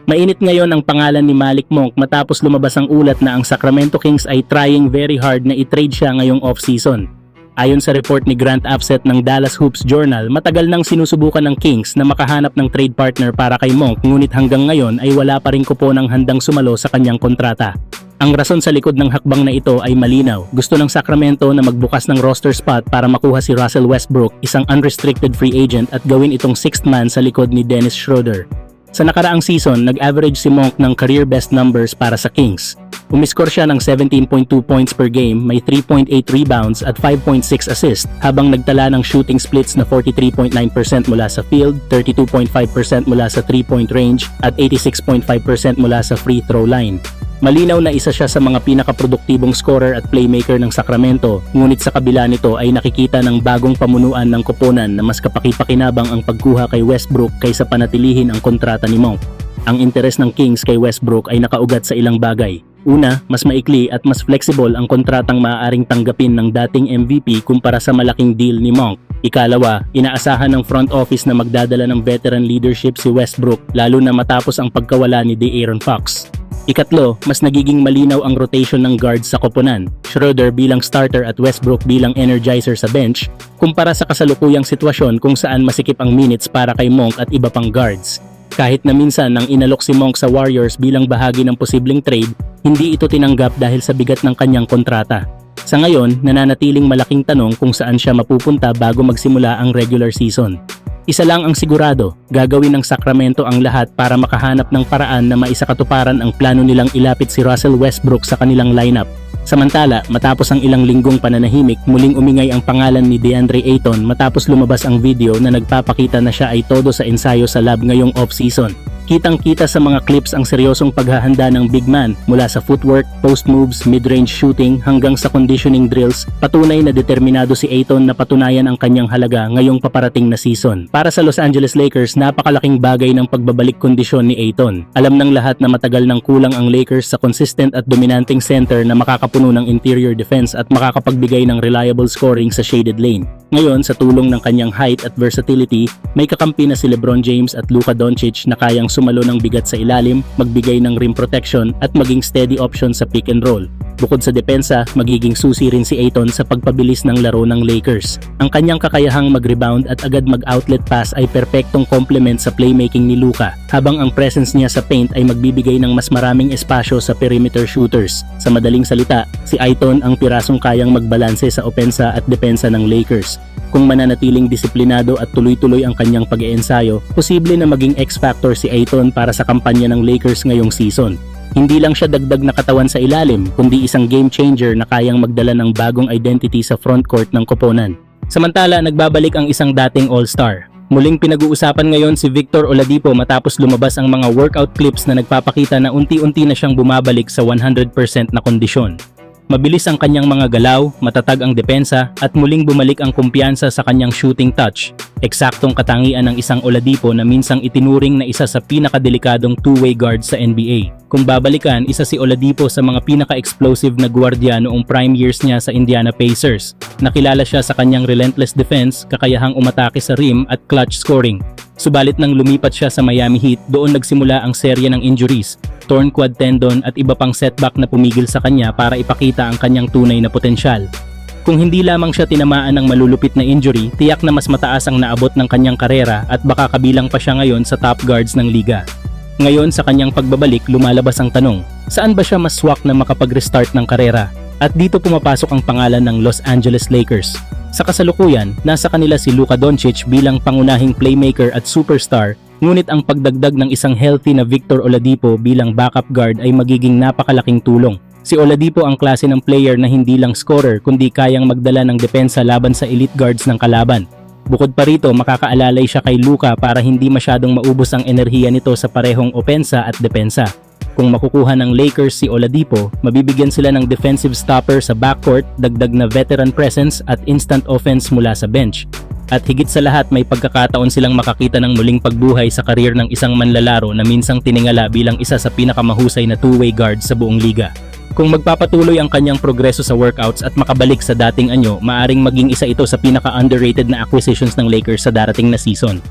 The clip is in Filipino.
Mainit ngayon ang pangalan ni Malik Monk matapos lumabas ang ulat na ang Sacramento Kings ay trying very hard na i-trade siya ngayong off-season. Ayon sa report ni Grant Upset ng Dallas Hoops Journal, matagal nang sinusubukan ng Kings na makahanap ng trade partner para kay Monk, ngunit hanggang ngayon ay wala pa rin kuponang handang sumalo sa kanyang kontrata. Ang rason sa likod ng hakbang na ito ay malinaw. Gusto ng Sacramento na magbukas ng roster spot para makuha si Russell Westbrook, isang unrestricted free agent, at gawin itong sixth man sa likod ni Dennis Schroeder. Sa nakaraang season, nag-average si Monk ng career best numbers para sa Kings. Umiskor siya ng 17.2 points per game, may 3.8 rebounds at 5.6 assists, habang nagtala ng shooting splits na 43.9% mula sa field, 32.5% mula sa 3-point range, at 86.5% mula sa free throw line. Malinaw na isa siya sa mga pinakaproduktibong scorer at playmaker ng Sacramento, ngunit sa kabila nito ay nakikita ng bagong pamunuan ng koponan na mas kapaki-pakinabang ang pagkuha kay Westbrook kaysa panatilihin ang kontrata ni Monk. Ang interes ng Kings kay Westbrook ay nakaugat sa ilang bagay. Una, mas maikli at mas flexible ang kontratang maaaring tanggapin ng dating MVP kumpara sa malaking deal ni Monk. Ikalawa, inaasahan ng front office na magdadala ng veteran leadership si Westbrook, lalo na matapos ang pagkawala ni De'Aaron Fox. Ikatlo, mas nagiging malinaw ang rotation ng guards sa koponan, Schroeder bilang starter at Westbrook bilang energizer sa bench, kumpara sa kasalukuyang sitwasyon kung saan masikip ang minutes para kay Monk at iba pang guards. Kahit na minsan nang inalok si Monk sa Warriors bilang bahagi ng posibleng trade, hindi ito tinanggap dahil sa bigat ng kanyang kontrata. Sa ngayon, nananatiling malaking tanong kung saan siya mapupunta bago magsimula ang regular season. Isa lang ang sigurado, gagawin ng Sacramento ang lahat para makahanap ng paraan na maisakatuparan ang plano nilang ilapit si Russell Westbrook sa kanilang lineup. Samantala, matapos ang ilang linggong pananahimik, muling umingay ang pangalan ni DeAndre Ayton matapos lumabas ang video na nagpapakita na siya ay todo sa ensayo sa lab ngayong off-season. Kitang-kita sa mga clips ang seryosong paghahanda ng big man mula sa footwork, post moves, mid-range shooting hanggang sa conditioning drills. Patunay na determinado si Ayton na patunayan ang kanyang halaga ngayong paparating na season. Para sa Los Angeles Lakers, napakalaking bagay ng pagbabalik kondisyon ni Ayton. Alam ng lahat na matagal nang kulang ang Lakers sa consistent at dominanting center na makakapuno ng interior defense at makakapagbigay ng reliable scoring sa shaded lane. Ngayon, sa tulong ng kanyang height at versatility, may kakampi na si LeBron James at Luka Doncic na kayang sumalo ng bigat sa ilalim, magbigay ng rim protection at maging steady option sa pick and roll. Bukod sa depensa, magiging susi rin si Ayton sa pagpabilis ng laro ng Lakers. Ang kanyang kakayahang mag-rebound at agad mag-outlet pass ay perpektong complement sa playmaking ni Luka, habang ang presence niya sa paint ay magbibigay ng mas maraming espasyo sa perimeter shooters. Sa madaling salita, si Ayton ang pirasong kayang magbalanse sa opensa at depensa ng Lakers. Kung mananatiling disiplinado at tuloy-tuloy ang kanyang pag-iensayo, posible na maging X-factor si Ayton para sa kampanya ng Lakers ngayong season. Hindi lang siya dagdag na katawan sa ilalim, kundi isang game changer na kayang magdala ng bagong identity sa frontcourt ng koponan. Samantala, nagbabalik ang isang dating all-star. Muling pinag-uusapan ngayon si Victor Oladipo matapos lumabas ang mga workout clips na nagpapakita na unti-unti na siyang bumabalik sa 100% na kondisyon. Mabilis ang kanyang mga galaw, matatag ang depensa, at muling bumalik ang kumpiyansa sa kanyang shooting touch. Eksaktong katangian ng isang Oladipo na minsang itinuring na isa sa pinakadelikadong two-way guard sa NBA. Kung babalikan, isa si Oladipo sa mga pinaka-explosive na gwardiya noong prime years niya sa Indiana Pacers. Nakilala siya sa kanyang relentless defense, kakayahang umatake sa rim at clutch scoring. Subalit nang lumipat siya sa Miami Heat, doon nagsimula ang serye ng injuries, torn quad tendon at iba pang setback na pumigil sa kanya para ipakita ang kanyang tunay na potensyal. Kung hindi lamang siya tinamaan ng malulupit na injury, tiyak na mas mataas ang naabot ng kanyang karera at baka kabilang pa siya ngayon sa top guards ng liga. Ngayon sa kanyang pagbabalik, lumalabas ang tanong, saan ba siya mas swak na makapag-restart ng karera? At dito pumapasok ang pangalan ng Los Angeles Lakers. Sa kasalukuyan, nasa kanila si Luka Doncic bilang pangunahing playmaker at superstar, ngunit ang pagdagdag ng isang healthy na Victor Oladipo bilang backup guard ay magiging napakalaking tulong. Si Oladipo ang klase ng player na hindi lang scorer kundi kayang magdala ng depensa laban sa elite guards ng kalaban. Bukod pa rito, makakaalalay siya kay Luka para hindi masyadong maubos ang enerhiya nito sa parehong opensa at depensa. Kung makukuha ng Lakers si Oladipo, mabibigyan sila ng defensive stopper sa backcourt, dagdag na veteran presence at instant offense mula sa bench. At higit sa lahat, may pagkakataon silang makakita ng muling pagbuhay sa karir ng isang manlalaro na minsang tiningala bilang isa sa pinakamahusay na two-way guard sa buong liga. Kung magpapatuloy ang kanyang progreso sa workouts at makabalik sa dating anyo, maaring maging isa ito sa pinaka-underrated na acquisitions ng Lakers sa darating na season.